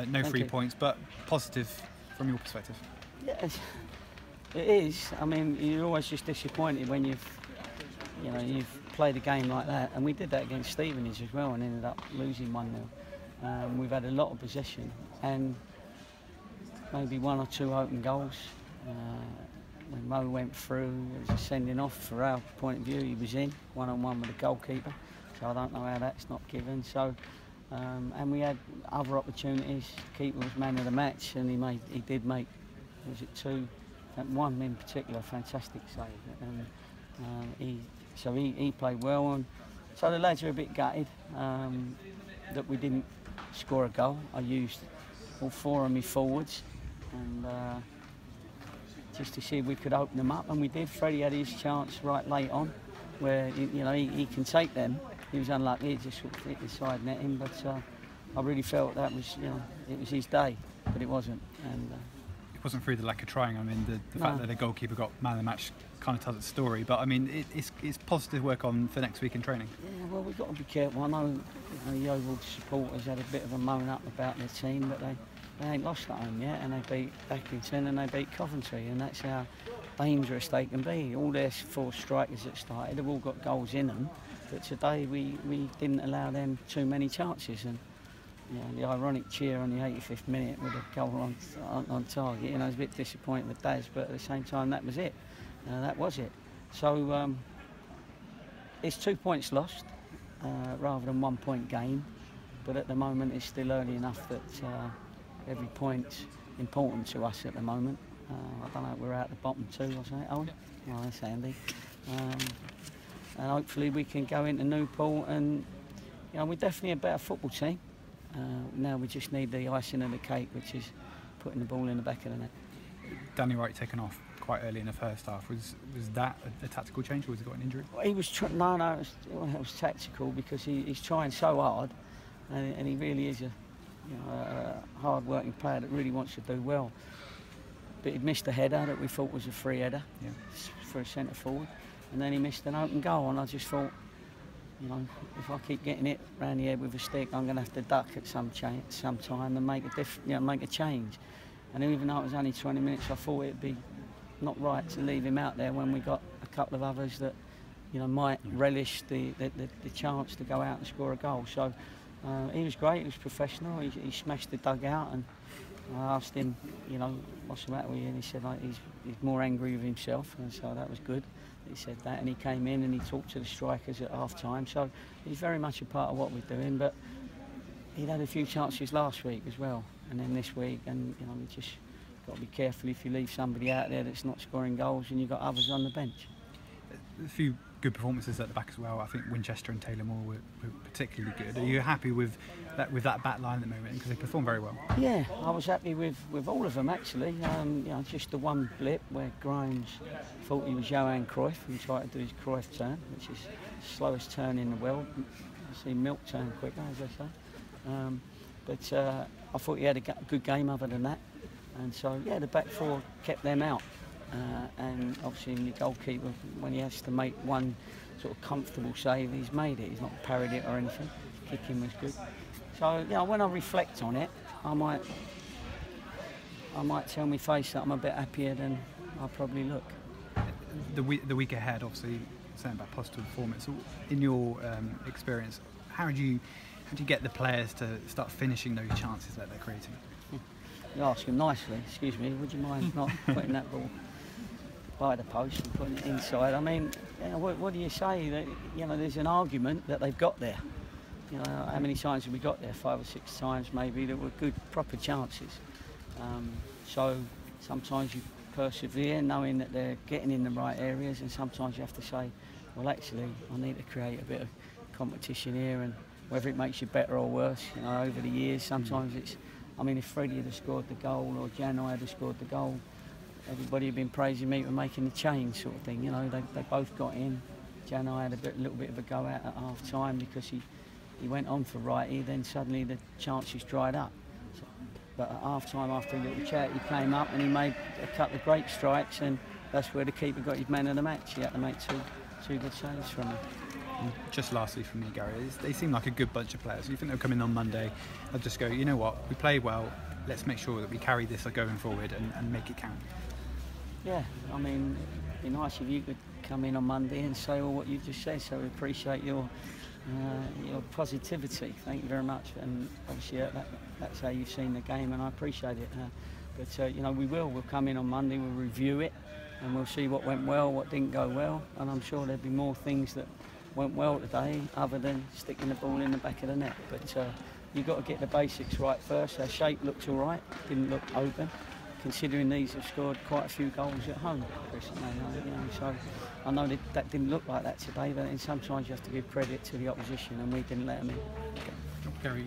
No 3 points, but positive from your perspective. Yes, it is. I mean, you're always just disappointed when you've played a game like that, and we did that against Stevenage as well, and ended up losing 1-0. We've had a lot of possession, and maybe 1 or 2 open goals. When Mo went through, it was a sending off for our point of view. He was in one-on-one with the goalkeeper, so I don't know how that's not given. So, and we had other opportunities. The keeper was man of the match, and he did make, was it 2? One in particular, fantastic save. And he played well, and so the lads are a bit gutted that we didn't score a goal. I used all 4 of my forwards, and just to see if we could open them up, and we did. Freddie had his chance right late on, where he can take them. He was unlucky; it just sort of hit the side netting. But I really felt that was it was his day, but it wasn't. And it wasn't through the lack of trying. I mean, the fact that the goalkeeper got man of the match kind of tells its story. But I mean, it's positive work on for next week in training. Yeah, well, we've got to be careful. I know Yeovil supporters had a bit of a moan up about their team, but they ain't lost at home yet, and they beat Accrington and they beat Coventry, and that's how dangerous they can be. All their 4 strikers that started have all got goals in them, but today we didn't allow them too many chances. And the ironic cheer on the 85th minute with a goal on target, I was a bit disappointed with Daz, but at the same time that was it. That was it. So it's 2 points lost rather than 1 point gained, but at the moment it's still early enough that every point's important to us at the moment. I don't know, we're out the bottom 2 or something. Oh, that's handy. And hopefully we can go into Newport, and we're definitely a better football team. Now we just need the icing on the cake, which is putting the ball in the back of the net. Danny Wright taken off quite early in the first half. Was that a tactical change, or was he got an injury? Well, he was no, it was tactical, because he's trying so hard, and he really is a hard-working player that really wants to do well. But he'd missed a header that we thought was a free header for a centre forward, and then he missed an open goal, and I just thought, if I keep getting it round the head with a stick, I'm going to have to duck at some time and make a change. And even though it was only 20 minutes, I thought it'd be not right to leave him out there when we got a couple of others that might relish the chance to go out and score a goal. So he was great. He was professional. He smashed the dugout, and I asked him, what's the matter with you? And he said he's more angry with himself, and so that was good. He said that, and he came in and he talked to the strikers at half time. So he's very much a part of what we're doing. But he'd had a few chances last week as well, and then this week, and we just got to be careful if you leave somebody out there that's not scoring goals and you've got others on the bench. A few good performances at the back as well. I think Winchester and Taylor Moore were particularly good. Are you happy with that back line at the moment, because they perform very well? Yeah, I was happy with all of them actually. Just the one blip where Grimes thought he was Johan Cruyff and tried to do his Cruyff turn, which is the slowest turn in the world. I see Milk turn quicker, as they say. But I thought he had a good game other than that, and so the back 4 kept them out. And obviously the goalkeeper, when he has to make one sort of comfortable save, he's made it. He's not parried it or anything. Kicking was good. So when I reflect on it, I might tell my face that I'm a bit happier than I probably look. The week ahead, obviously, saying about positive performance. In your experience, how do you get the players to start finishing those chances that they're creating? You ask them nicely. Excuse me, would you mind not putting that ball by the post and putting it inside? I mean, what do you say? That there's an argument that they've got there. How many times have we got there? 5 or 6 times maybe, that were good, proper chances. So sometimes you persevere knowing that they're getting in the right areas, and sometimes you have to say, well, actually, I need to create a bit of competition here, and whether it makes you better or worse, over the years, sometimes it's, if Freddie had scored the goal or Jan I had scored the goal, everybody had been praising me for making the change, sort of thing. They both got in. Jan I had a little bit of a go at half time because he went on for righty, then suddenly the chances dried up. So, but at half time, after a little chat, he came up and he made a couple of great strikes, and that's where the keeper got his man of the match. He had to make two good saves from him. And just lastly from me, Gary, they seem like a good bunch of players. You think they'll come in on Monday, they'll just go, you know what, we played well, let's make sure that we carry this going forward and make it count. Yeah, I mean, it'd be nice if you could come in on Monday and say all what you just said, so we appreciate your positivity. Thank you very much, and obviously that's how you've seen the game, and I appreciate it. But you know, we'll come in on Monday, we'll review it, and we'll see what went well, what didn't go well, and I'm sure there'll be more things that went well today other than sticking the ball in the back of the net. But you've got to get the basics right first. Our shape looks all right, didn't look open, considering these have scored quite a few goals at home recently. You know, so I know that didn't look like that today, but sometimes you have to give credit to the opposition, and we didn't let them in. Gary,